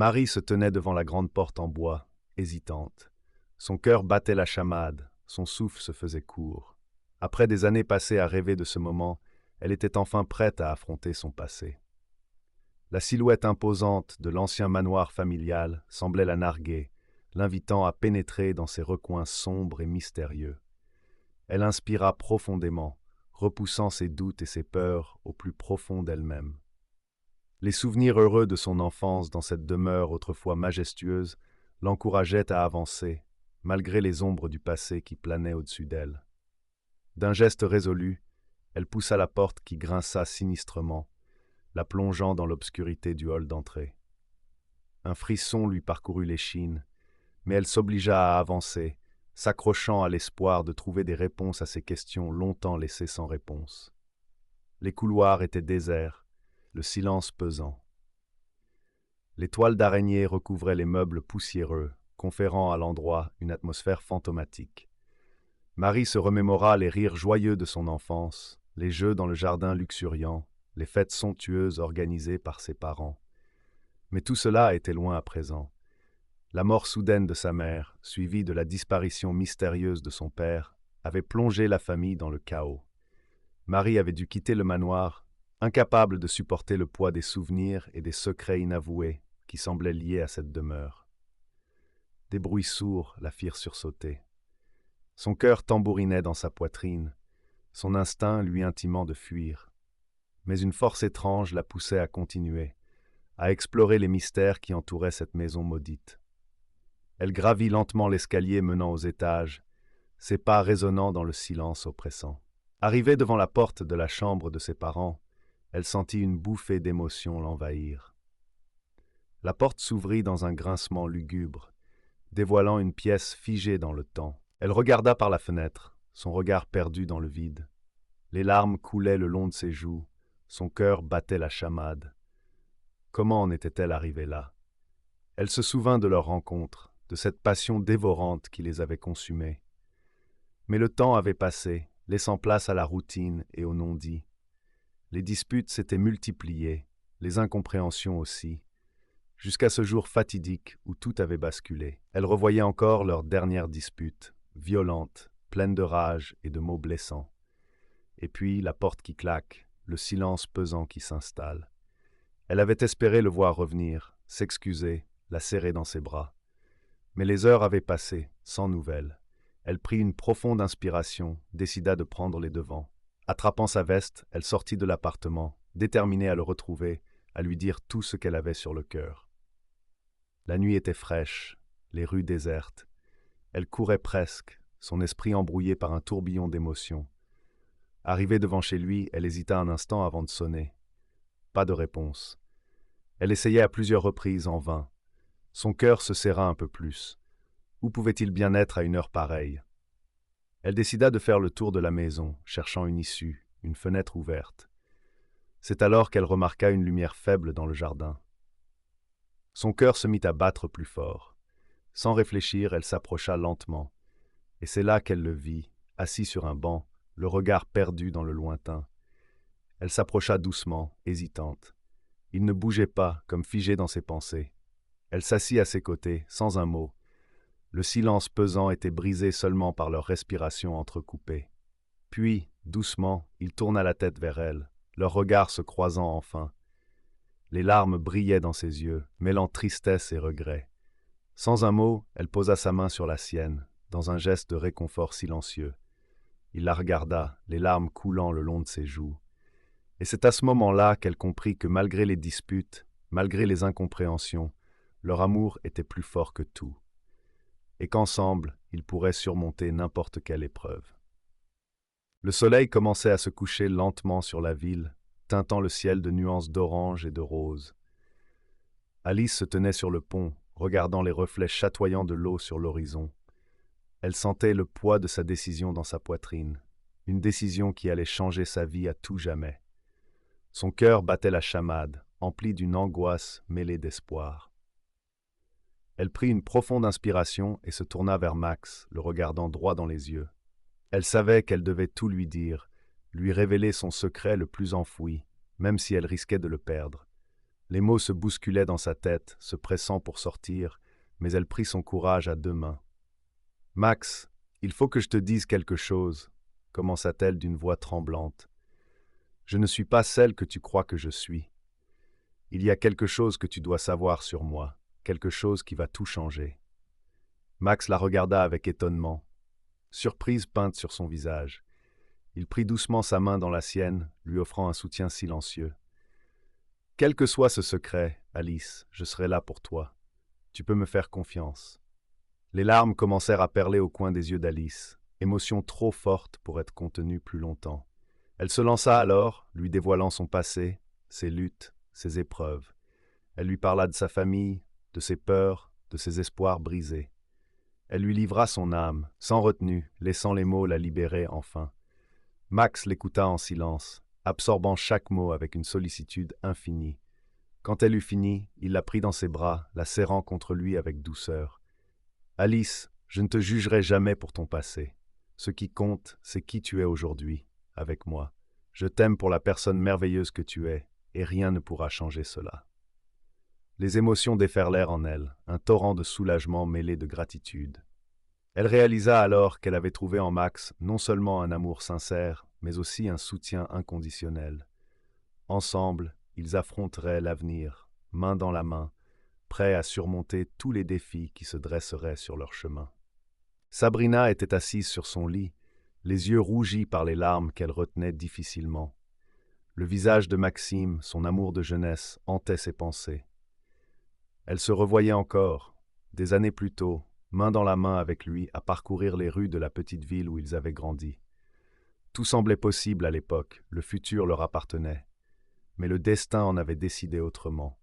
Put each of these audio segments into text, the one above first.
Marie se tenait devant la grande porte en bois, hésitante. Son cœur battait la chamade, son souffle se faisait court. Après des années passées à rêver de ce moment, elle était enfin prête à affronter son passé. La silhouette imposante de l'ancien manoir familial semblait la narguer, l'invitant à pénétrer dans ses recoins sombres et mystérieux. Elle inspira profondément, repoussant ses doutes et ses peurs au plus profond d'elle-même. Les souvenirs heureux de son enfance dans cette demeure autrefois majestueuse l'encourageaient à avancer, malgré les ombres du passé qui planaient au-dessus d'elle. D'un geste résolu, elle poussa la porte qui grinça sinistrement, la plongeant dans l'obscurité du hall d'entrée. Un frisson lui parcourut l'échine, mais elle s'obligea à avancer, s'accrochant à l'espoir de trouver des réponses à ces questions longtemps laissées sans réponse. Les couloirs étaient déserts, le silence pesant. Les toiles d'araignée recouvraient les meubles poussiéreux, conférant à l'endroit une atmosphère fantomatique. Marie se remémora les rires joyeux de son enfance, les jeux dans le jardin luxuriant, les fêtes somptueuses organisées par ses parents. Mais tout cela était loin à présent. La mort soudaine de sa mère, suivie de la disparition mystérieuse de son père, avait plongé la famille dans le chaos. Marie avait dû quitter le manoir, incapable de supporter le poids des souvenirs et des secrets inavoués qui semblaient liés à cette demeure. Des bruits sourds la firent sursauter. Son cœur tambourinait dans sa poitrine, son instinct lui intimant de fuir. Mais une force étrange la poussait à continuer, à explorer les mystères qui entouraient cette maison maudite. Elle gravit lentement l'escalier menant aux étages, ses pas résonnant dans le silence oppressant. Arrivée devant la porte de la chambre de ses parents, elle sentit une bouffée d'émotion l'envahir. La porte s'ouvrit dans un grincement lugubre, dévoilant une pièce figée dans le temps. Elle regarda par la fenêtre, son regard perdu dans le vide. Les larmes coulaient le long de ses joues, son cœur battait la chamade. Comment en était-elle arrivée là? Elle se souvint de leur rencontre, de cette passion dévorante qui les avait consumés. Mais le temps avait passé, laissant place à la routine et au non-dit. Les disputes s'étaient multipliées, les incompréhensions aussi, jusqu'à ce jour fatidique où tout avait basculé. Elle revoyait encore leur dernière dispute, violente, pleine de rage et de mots blessants. Et puis la porte qui claque, le silence pesant qui s'installe. Elle avait espéré le voir revenir, s'excuser, la serrer dans ses bras. Mais les heures avaient passé, sans nouvelles. Elle prit une profonde inspiration, décida de prendre les devants. Attrapant sa veste, elle sortit de l'appartement, déterminée à le retrouver, à lui dire tout ce qu'elle avait sur le cœur. La nuit était fraîche, les rues désertes. Elle courait presque, son esprit embrouillé par un tourbillon d'émotions. Arrivée devant chez lui, elle hésita un instant avant de sonner. Pas de réponse. Elle essayait à plusieurs reprises en vain. Son cœur se serra un peu plus. Où pouvait-il bien être à une heure pareille? Elle décida de faire le tour de la maison, cherchant une issue, une fenêtre ouverte. C'est alors qu'elle remarqua une lumière faible dans le jardin. Son cœur se mit à battre plus fort. Sans réfléchir, elle s'approcha lentement. Et c'est là qu'elle le vit, assis sur un banc, le regard perdu dans le lointain. Elle s'approcha doucement, hésitante. Il ne bougeait pas, comme figé dans ses pensées. Elle s'assit à ses côtés, sans un mot. Le silence pesant était brisé seulement par leur respiration entrecoupée. Puis, doucement, il tourna la tête vers elle, leurs regards se croisant enfin. Les larmes brillaient dans ses yeux, mêlant tristesse et regret. Sans un mot, elle posa sa main sur la sienne, dans un geste de réconfort silencieux. Il la regarda, les larmes coulant le long de ses joues. Et c'est à ce moment-là qu'elle comprit que malgré les disputes, malgré les incompréhensions, leur amour était plus fort que tout, et qu'ensemble, ils pourraient surmonter n'importe quelle épreuve. Le soleil commençait à se coucher lentement sur la ville, teintant le ciel de nuances d'orange et de rose. Alice se tenait sur le pont, regardant les reflets chatoyants de l'eau sur l'horizon. Elle sentait le poids de sa décision dans sa poitrine, une décision qui allait changer sa vie à tout jamais. Son cœur battait la chamade, empli d'une angoisse mêlée d'espoir. Elle prit une profonde inspiration et se tourna vers Max, le regardant droit dans les yeux. Elle savait qu'elle devait tout lui révéler son secret le plus enfoui, même si elle risquait de le perdre. Les mots se bousculaient dans sa tête, se pressant pour sortir, mais elle prit son courage à deux mains. « Max, il faut que je te dise quelque chose, » commença-t-elle d'une voix tremblante. « Je ne suis pas celle que tu crois que je suis. Il y a quelque chose que tu dois savoir sur moi, quelque chose qui va tout changer. » Max la regarda avec étonnement, surprise peinte sur son visage. Il prit doucement sa main dans la sienne, lui offrant un soutien silencieux. « Quel que soit ce secret, Alice, je serai là pour toi. Tu peux me faire confiance. » Les larmes commencèrent à perler au coin des yeux d'Alice, émotion trop forte pour être contenue plus longtemps. Elle se lança alors, lui dévoilant son passé, ses luttes, ses épreuves. Elle lui parla de sa famille, de ses peurs, de ses espoirs brisés. Elle lui livra son âme, sans retenue, laissant les mots la libérer enfin. Max l'écouta en silence, absorbant chaque mot avec une sollicitude infinie. Quand elle eut fini, il la prit dans ses bras, la serrant contre lui avec douceur. « Alice, je ne te jugerai jamais pour ton passé. Ce qui compte, c'est qui tu es aujourd'hui, avec moi. Je t'aime pour la personne merveilleuse que tu es, et rien ne pourra changer cela. » Les émotions déferlèrent en elle, un torrent de soulagement mêlé de gratitude. Elle réalisa alors qu'elle avait trouvé en Max non seulement un amour sincère, mais aussi un soutien inconditionnel. Ensemble, ils affronteraient l'avenir, main dans la main, prêts à surmonter tous les défis qui se dresseraient sur leur chemin. Sabrina était assise sur son lit, les yeux rougis par les larmes qu'elle retenait difficilement. Le visage de Maxime, son amour de jeunesse, hantait ses pensées. Elle se revoyait encore, des années plus tôt, main dans la main avec lui, à parcourir les rues de la petite ville où ils avaient grandi. Tout semblait possible à l'époque, le futur leur appartenait. Mais le destin en avait décidé autrement.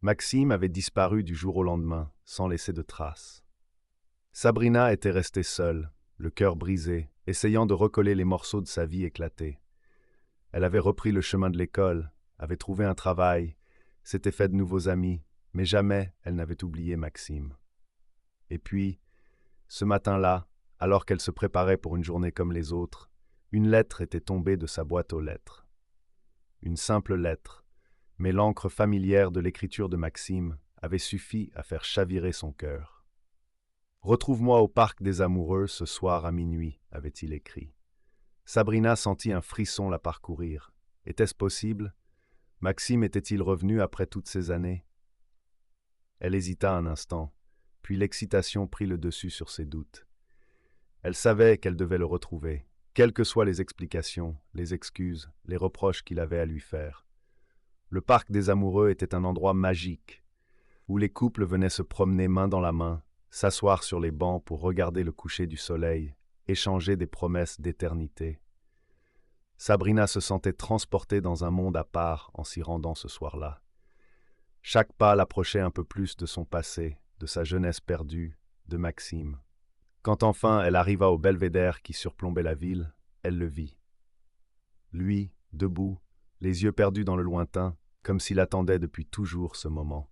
Maxime avait disparu du jour au lendemain, sans laisser de traces. Sabrina était restée seule, le cœur brisé, essayant de recoller les morceaux de sa vie éclatée. Elle avait repris le chemin de l'école, avait trouvé un travail, s'était fait de nouveaux amis, mais jamais elle n'avait oublié Maxime. Et puis, ce matin-là, alors qu'elle se préparait pour une journée comme les autres, une lettre était tombée de sa boîte aux lettres. Une simple lettre, mais l'encre familière de l'écriture de Maxime avait suffi à faire chavirer son cœur. « Retrouve-moi au parc des amoureux ce soir à minuit », avait-il écrit. Sabrina sentit un frisson la parcourir. Était-ce possible? Maxime était-il revenu après toutes ces années? Elle hésita un instant, puis l'excitation prit le dessus sur ses doutes. Elle savait qu'elle devait le retrouver, quelles que soient les explications, les excuses, les reproches qu'il avait à lui faire. Le parc des amoureux était un endroit magique, où les couples venaient se promener main dans la main, s'asseoir sur les bancs pour regarder le coucher du soleil, échanger des promesses d'éternité. Sabrina se sentait transportée dans un monde à part en s'y rendant ce soir-là. Chaque pas l'approchait un peu plus de son passé, de sa jeunesse perdue, de Maxime. Quand enfin elle arriva au belvédère qui surplombait la ville, elle le vit. Lui, debout, les yeux perdus dans le lointain, comme s'il attendait depuis toujours ce moment.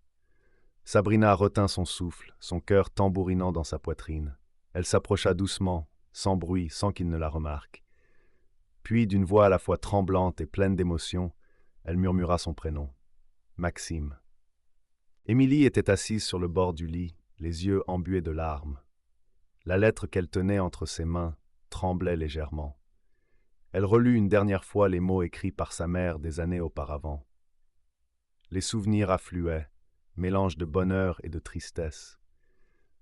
Sabrina retint son souffle, son cœur tambourinant dans sa poitrine. Elle s'approcha doucement, sans bruit, sans qu'il ne la remarque. Puis, d'une voix à la fois tremblante et pleine d'émotion, elle murmura son prénom. Maxime. Émilie était assise sur le bord du lit, les yeux embués de larmes. La lettre qu'elle tenait entre ses mains tremblait légèrement. Elle relut une dernière fois les mots écrits par sa mère des années auparavant. Les souvenirs affluaient, mélange de bonheur et de tristesse.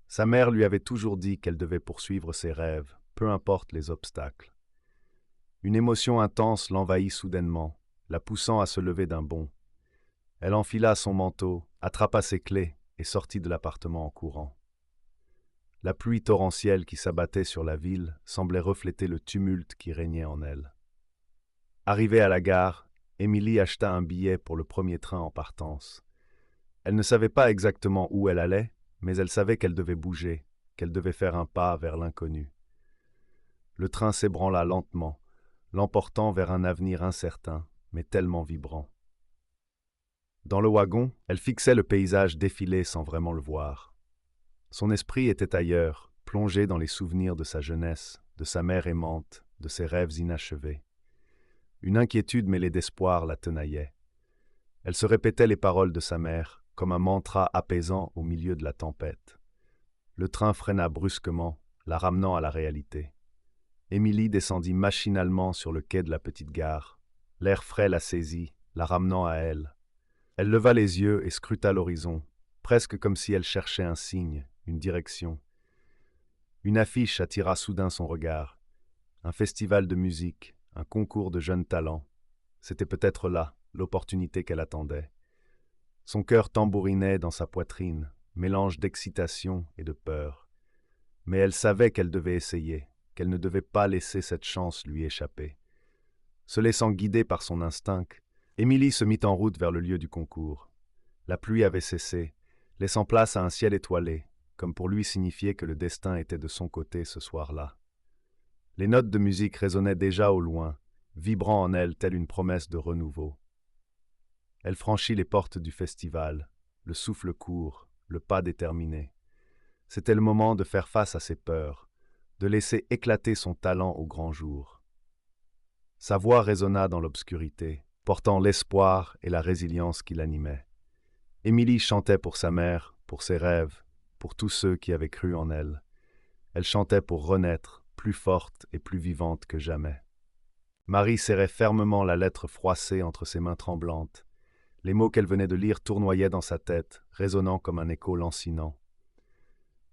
Sa mère lui avait toujours dit qu'elle devait poursuivre ses rêves, peu importe les obstacles. Une émotion intense l'envahit soudainement, la poussant à se lever d'un bond. Elle enfila son manteau, attrapa ses clés et sortit de l'appartement en courant. La pluie torrentielle qui s'abattait sur la ville semblait refléter le tumulte qui régnait en elle. Arrivée à la gare, Émilie acheta un billet pour le premier train en partance. Elle ne savait pas exactement où elle allait, mais elle savait qu'elle devait bouger, qu'elle devait faire un pas vers l'inconnu. Le train s'ébranla lentement, l'emportant vers un avenir incertain, mais tellement vibrant. Dans le wagon, elle fixait le paysage défiler sans vraiment le voir. Son esprit était ailleurs, plongé dans les souvenirs de sa jeunesse, de sa mère aimante, de ses rêves inachevés. Une inquiétude mêlée d'espoir la tenaillait. Elle se répétait les paroles de sa mère, comme un mantra apaisant au milieu de la tempête. Le train freina brusquement, la ramenant à la réalité. Émilie descendit machinalement sur le quai de la petite gare. L'air frais la saisit, la ramenant à elle. Elle leva les yeux et scruta l'horizon, presque comme si elle cherchait un signe, une direction. Une affiche attira soudain son regard. Un festival de musique, un concours de jeunes talents. C'était peut-être là, l'opportunité qu'elle attendait. Son cœur tambourinait dans sa poitrine, mélange d'excitation et de peur. Mais elle savait qu'elle devait essayer, qu'elle ne devait pas laisser cette chance lui échapper. Se laissant guider par son instinct, Émilie se mit en route vers le lieu du concours. La pluie avait cessé, laissant place à un ciel étoilé, comme pour lui signifier que le destin était de son côté ce soir-là. Les notes de musique résonnaient déjà au loin, vibrant en elle telle une promesse de renouveau. Elle franchit les portes du festival, le souffle court, le pas déterminé. C'était le moment de faire face à ses peurs, de laisser éclater son talent au grand jour. Sa voix résonna dans l'obscurité, portant l'espoir et la résilience qui l'animaient. Émilie chantait pour sa mère, pour ses rêves, pour tous ceux qui avaient cru en elle. Elle chantait pour renaître, plus forte et plus vivante que jamais. Marie serrait fermement la lettre froissée entre ses mains tremblantes. Les mots qu'elle venait de lire tournoyaient dans sa tête, résonnant comme un écho lancinant.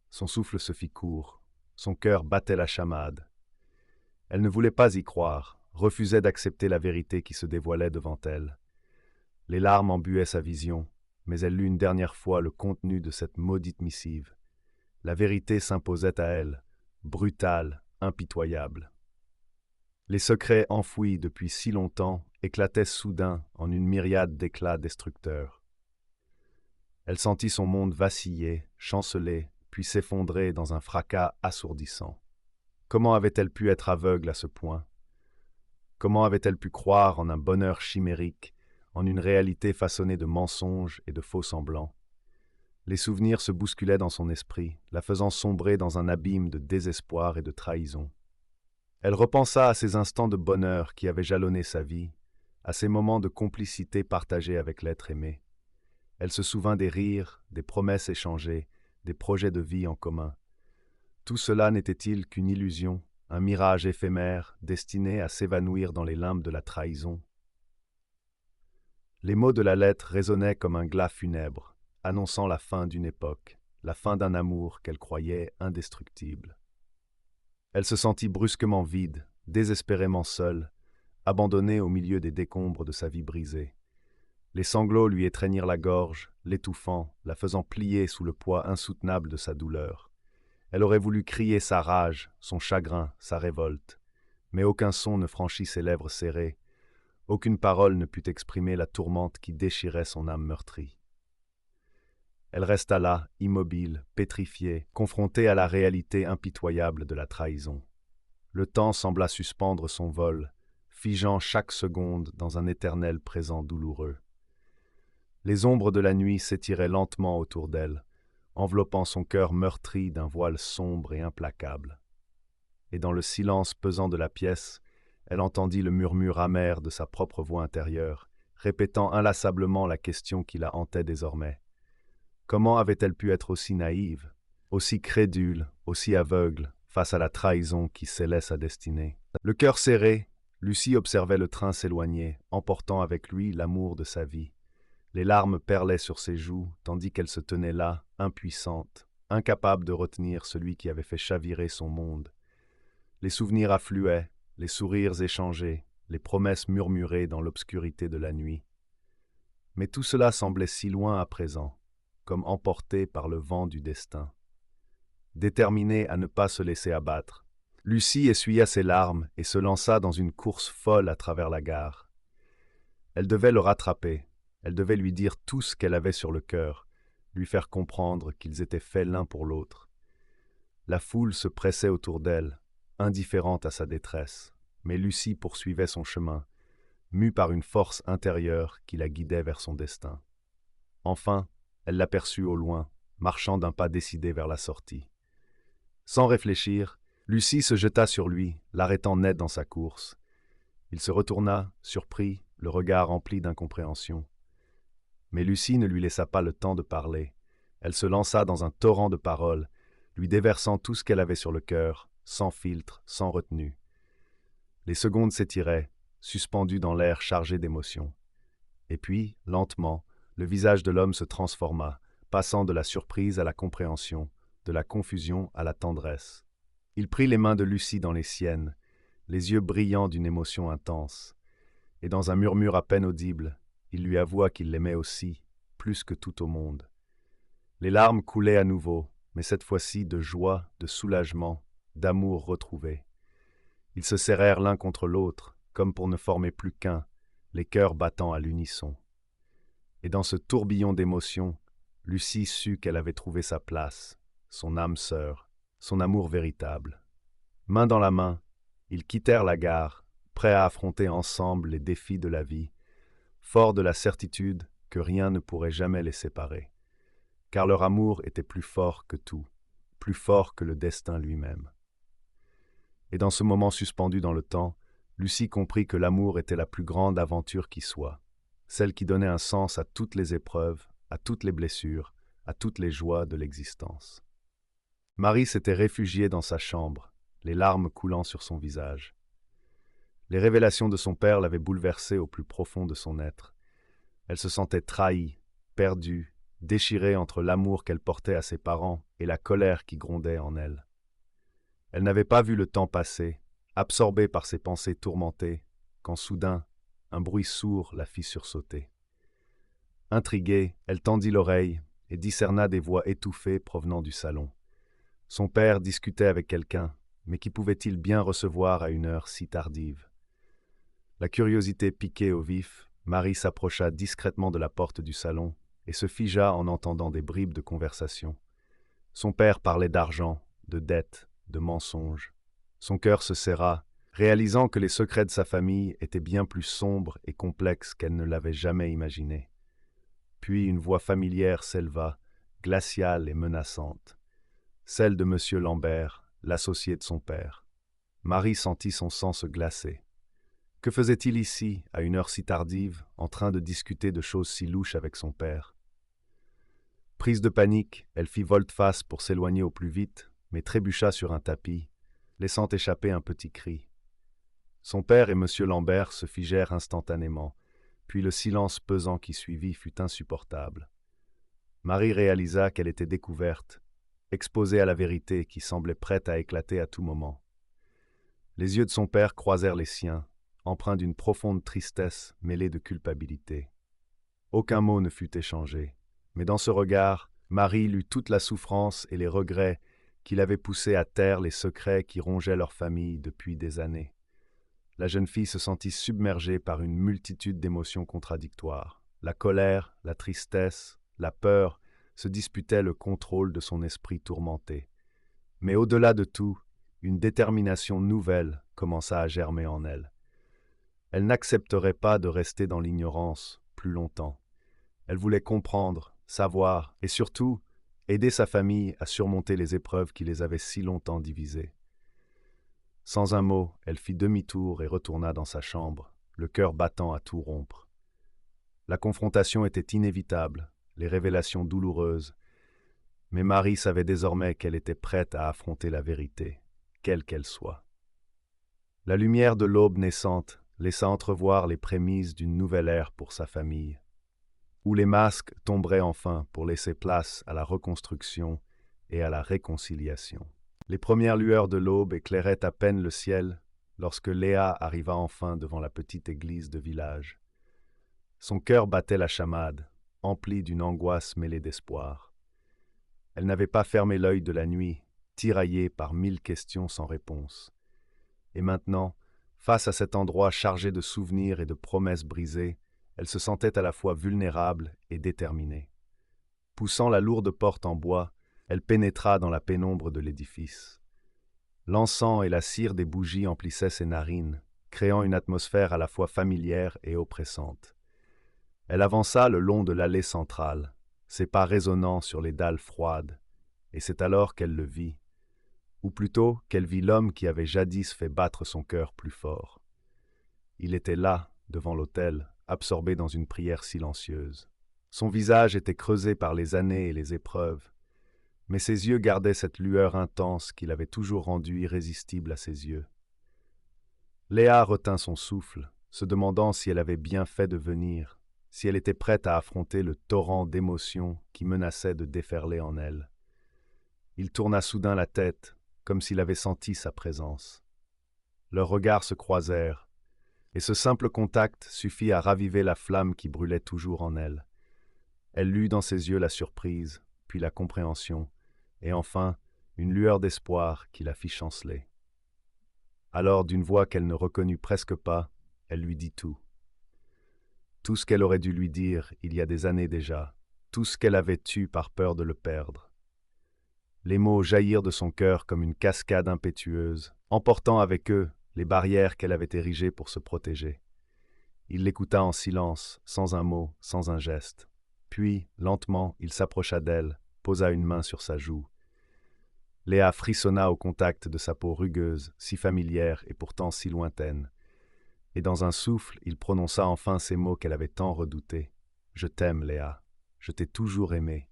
Son souffle se fit court, son cœur battait la chamade. Elle ne voulait pas y croire, refusait d'accepter la vérité qui se dévoilait devant elle. Les larmes embuaient sa vision, mais elle lut une dernière fois le contenu de cette maudite missive. La vérité s'imposait à elle, brutale, impitoyable. Les secrets enfouis depuis si longtemps éclataient soudain en une myriade d'éclats destructeurs. Elle sentit son monde vaciller, chanceler, puis s'effondrer dans un fracas assourdissant. Comment avait-elle pu être aveugle à ce point? Comment avait-elle pu croire en un bonheur chimérique, en une réalité façonnée de mensonges et de faux-semblants? Les souvenirs se bousculaient dans son esprit, la faisant sombrer dans un abîme de désespoir et de trahison. Elle repensa à ces instants de bonheur qui avaient jalonné sa vie, à ces moments de complicité partagés avec l'être aimé. Elle se souvint des rires, des promesses échangées, des projets de vie en commun. Tout cela n'était-il qu'une illusion, un mirage éphémère destiné à s'évanouir dans les limbes de la trahison? Les mots de la lettre résonnaient comme un glas funèbre, annonçant la fin d'une époque, la fin d'un amour qu'elle croyait indestructible. Elle se sentit brusquement vide, désespérément seule, abandonnée au milieu des décombres de sa vie brisée. Les sanglots lui étreignirent la gorge, l'étouffant, la faisant plier sous le poids insoutenable de sa douleur. Elle aurait voulu crier sa rage, son chagrin, sa révolte, mais aucun son ne franchit ses lèvres serrées, aucune parole ne put exprimer la tourmente qui déchirait son âme meurtrie. Elle resta là, immobile, pétrifiée, confrontée à la réalité impitoyable de la trahison. Le temps sembla suspendre son vol, figeant chaque seconde dans un éternel présent douloureux. Les ombres de la nuit s'étiraient lentement autour d'elle, enveloppant son cœur meurtri d'un voile sombre et implacable. Et dans le silence pesant de la pièce, elle entendit le murmure amer de sa propre voix intérieure, répétant inlassablement la question qui la hantait désormais. Comment avait-elle pu être aussi naïve, aussi crédule, aussi aveugle, face à la trahison qui scellait sa destinée? Le cœur serré, Lucie observait le train s'éloigner, emportant avec lui l'amour de sa vie. Les larmes perlaient sur ses joues, tandis qu'elle se tenait là, impuissante, incapable de retenir celui qui avait fait chavirer son monde. Les souvenirs affluaient, les sourires échangés, les promesses murmurées dans l'obscurité de la nuit. Mais tout cela semblait si loin à présent, comme emporté par le vent du destin. Déterminée à ne pas se laisser abattre, Lucie essuya ses larmes et se lança dans une course folle à travers la gare. Elle devait le rattraper, elle devait lui dire tout ce qu'elle avait sur le cœur, lui faire comprendre qu'ils étaient faits l'un pour l'autre. La foule se pressait autour d'elle, indifférente à sa détresse, mais Lucie poursuivait son chemin, mue par une force intérieure qui la guidait vers son destin. Enfin, elle l'aperçut au loin, marchant d'un pas décidé vers la sortie. Sans réfléchir, Lucie se jeta sur lui, l'arrêtant net dans sa course. Il se retourna, surpris, le regard rempli d'incompréhension. Mais Lucie ne lui laissa pas le temps de parler. Elle se lança dans un torrent de paroles, lui déversant tout ce qu'elle avait sur le cœur, sans filtre, sans retenue. Les secondes s'étiraient, suspendues dans l'air chargé d'émotions. Et puis, lentement, le visage de l'homme se transforma, passant de la surprise à la compréhension, de la confusion à la tendresse. Il prit les mains de Lucie dans les siennes, les yeux brillants d'une émotion intense, et dans un murmure à peine audible, il lui avoua qu'il l'aimait aussi, plus que tout au monde. Les larmes coulaient à nouveau, mais cette fois-ci de joie, de soulagement, d'amour retrouvé. Ils se serrèrent l'un contre l'autre, comme pour ne former plus qu'un, les cœurs battant à l'unisson. Et dans ce tourbillon d'émotions, Lucie sut qu'elle avait trouvé sa place, son âme sœur, son amour véritable. Main dans la main, ils quittèrent la gare, prêts à affronter ensemble les défis de la vie, forts de la certitude que rien ne pourrait jamais les séparer. Car leur amour était plus fort que tout, plus fort que le destin lui-même. Et dans ce moment suspendu dans le temps, Lucie comprit que l'amour était la plus grande aventure qui soit, celle qui donnait un sens à toutes les épreuves, à toutes les blessures, à toutes les joies de l'existence. Marie s'était réfugiée dans sa chambre, les larmes coulant sur son visage. Les révélations de son père l'avaient bouleversée au plus profond de son être. Elle se sentait trahie, perdue, déchirée entre l'amour qu'elle portait à ses parents et la colère qui grondait en elle. Elle n'avait pas vu le temps passer, absorbée par ses pensées tourmentées, quand soudain, un bruit sourd la fit sursauter. Intriguée, elle tendit l'oreille et discerna des voix étouffées provenant du salon. Son père discutait avec quelqu'un, mais qui pouvait-il bien recevoir à une heure si tardive? La curiosité piquée au vif, Marie s'approcha discrètement de la porte du salon et se figea en entendant des bribes de conversation. Son père parlait d'argent, de dettes, de mensonges. Son cœur se serra, réalisant que les secrets de sa famille étaient bien plus sombres et complexes qu'elle ne l'avait jamais imaginé. Puis une voix familière s'éleva, glaciale et menaçante. Celle de M. Lambert, l'associé de son père. Marie sentit son sang se glacer. Que faisait-il ici, à une heure si tardive, en train de discuter de choses si louches avec son père? Prise de panique, elle fit volte-face pour s'éloigner au plus vite, mais trébucha sur un tapis, laissant échapper un petit cri. Son père et M. Lambert se figèrent instantanément, puis le silence pesant qui suivit fut insupportable. Marie réalisa qu'elle était découverte, exposée à la vérité qui semblait prête à éclater à tout moment. Les yeux de son père croisèrent les siens, empreints d'une profonde tristesse mêlée de culpabilité. Aucun mot ne fut échangé, mais dans ce regard, Marie lut toute la souffrance et les regrets qu'il avait poussé à terre les secrets qui rongeaient leur famille depuis des années. La jeune fille se sentit submergée par une multitude d'émotions contradictoires. La colère, la tristesse, la peur se disputaient le contrôle de son esprit tourmenté. Mais au-delà de tout, une détermination nouvelle commença à germer en elle. Elle n'accepterait pas de rester dans l'ignorance plus longtemps. Elle voulait comprendre, savoir et surtout aider sa famille à surmonter les épreuves qui les avaient si longtemps divisés. Sans un mot, elle fit demi-tour et retourna dans sa chambre, le cœur battant à tout rompre. La confrontation était inévitable, les révélations douloureuses, mais Marie savait désormais qu'elle était prête à affronter la vérité, quelle qu'elle soit. La lumière de l'aube naissante laissa entrevoir les prémices d'une nouvelle ère pour sa famille, où les masques tomberaient enfin pour laisser place à la reconstruction et à la réconciliation. Les premières lueurs de l'aube éclairaient à peine le ciel lorsque Léa arriva enfin devant la petite église de village. Son cœur battait la chamade, empli d'une angoisse mêlée d'espoir. Elle n'avait pas fermé l'œil de la nuit, tiraillée par 1000 questions sans réponse. Et maintenant, face à cet endroit chargé de souvenirs et de promesses brisées, elle se sentait à la fois vulnérable et déterminée. Poussant la lourde porte en bois, elle pénétra dans la pénombre de l'édifice. L'encens et la cire des bougies emplissaient ses narines, créant une atmosphère à la fois familière et oppressante. Elle avança le long de l'allée centrale, ses pas résonnant sur les dalles froides, et c'est alors qu'elle le vit, ou plutôt qu'elle vit l'homme qui avait jadis fait battre son cœur plus fort. Il était là, devant l'autel, absorbé dans une prière silencieuse. Son visage était creusé par les années et les épreuves, mais ses yeux gardaient cette lueur intense qui l'avait toujours rendu irrésistible à ses yeux. Léa retint son souffle, se demandant si elle avait bien fait de venir, si elle était prête à affronter le torrent d'émotions qui menaçait de déferler en elle. Il tourna soudain la tête, comme s'il avait senti sa présence. Leurs regards se croisèrent, et ce simple contact suffit à raviver la flamme qui brûlait toujours en elle. Elle lut dans ses yeux la surprise, puis la compréhension, et enfin une lueur d'espoir qui la fit chanceler. Alors, d'une voix qu'elle ne reconnut presque pas, elle lui dit tout. Tout ce qu'elle aurait dû lui dire il y a des années déjà, tout ce qu'elle avait eu par peur de le perdre. Les mots jaillirent de son cœur comme une cascade impétueuse, emportant avec eux les barrières qu'elle avait érigées pour se protéger. Il l'écouta en silence, sans un mot, sans un geste. Puis, lentement, il s'approcha d'elle, posa une main sur sa joue. Léa frissonna au contact de sa peau rugueuse, si familière et pourtant si lointaine. Et dans un souffle, il prononça enfin ces mots qu'elle avait tant redoutés. « Je t'aime, Léa. Je t'ai toujours aimée. »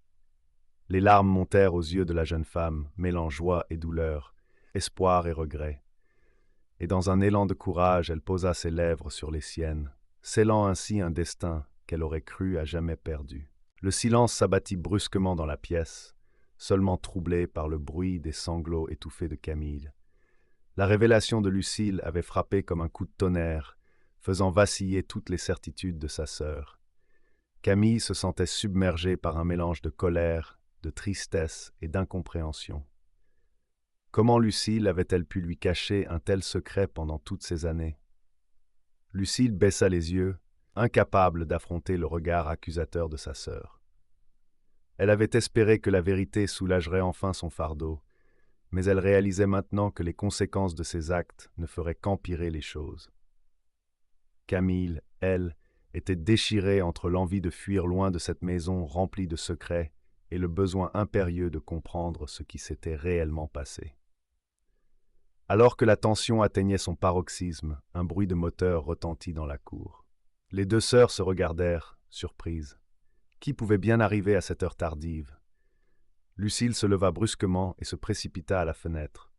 Les larmes montèrent aux yeux de la jeune femme, mêlant joie et douleur, espoir et regret. Et dans un élan de courage, elle posa ses lèvres sur les siennes, scellant ainsi un destin qu'elle aurait cru à jamais perdu. Le silence s'abattit brusquement dans la pièce, seulement troublé par le bruit des sanglots étouffés de Camille. La révélation de Lucille avait frappé comme un coup de tonnerre, faisant vaciller toutes les certitudes de sa sœur. Camille se sentait submergée par un mélange de colère, de tristesse et d'incompréhension. Comment Lucille avait-elle pu lui cacher un tel secret pendant toutes ces années? Lucille baissa les yeux, incapable d'affronter le regard accusateur de sa sœur. Elle avait espéré que la vérité soulagerait enfin son fardeau, mais elle réalisait maintenant que les conséquences de ses actes ne feraient qu'empirer les choses. Camille, elle, était déchirée entre l'envie de fuir loin de cette maison remplie de secrets et le besoin impérieux de comprendre ce qui s'était réellement passé. Alors que la tension atteignait son paroxysme, un bruit de moteur retentit dans la cour. Les deux sœurs se regardèrent, surprises. Qui pouvait bien arriver à cette heure tardive? Lucille se leva brusquement et se précipita à la fenêtre.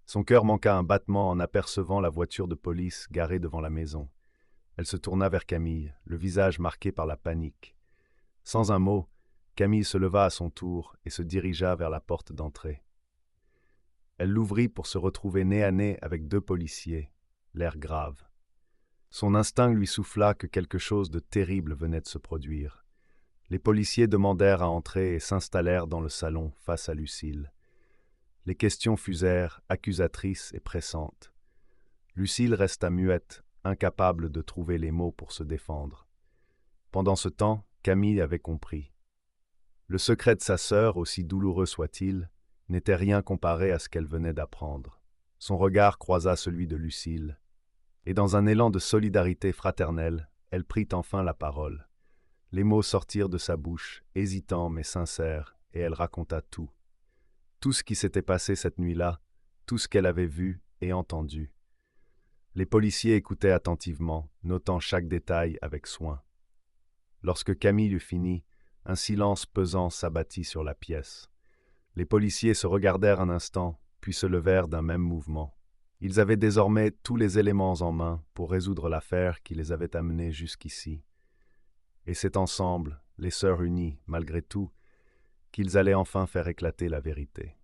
Son cœur manqua un battement en apercevant la voiture de police garée devant la maison. Elle se tourna vers Camille, le visage marqué par la panique. Sans un mot, Camille se leva à son tour et se dirigea vers la porte d'entrée. Elle l'ouvrit pour se retrouver nez à nez avec deux policiers, l'air grave. Son instinct lui souffla que quelque chose de terrible venait de se produire. Les policiers demandèrent à entrer et s'installèrent dans le salon face à Lucille. Les questions fusèrent, accusatrices et pressantes. Lucille resta muette, incapable de trouver les mots pour se défendre. Pendant ce temps, Camille avait compris. Le secret de sa sœur, aussi douloureux soit-il, n'était rien comparé à ce qu'elle venait d'apprendre. Son regard croisa celui de Lucille, et dans un élan de solidarité fraternelle, elle prit enfin la parole. Les mots sortirent de sa bouche, hésitants mais sincères, et elle raconta tout. Tout ce qui s'était passé cette nuit-là, tout ce qu'elle avait vu et entendu. Les policiers écoutaient attentivement, notant chaque détail avec soin. Lorsque Camille eut fini, un silence pesant s'abattit sur la pièce. Les policiers se regardèrent un instant, puis se levèrent d'un même mouvement. Ils avaient désormais tous les éléments en main pour résoudre l'affaire qui les avait amenés jusqu'ici. Et c'est ensemble, les sœurs unies, malgré tout, qu'ils allaient enfin faire éclater la vérité.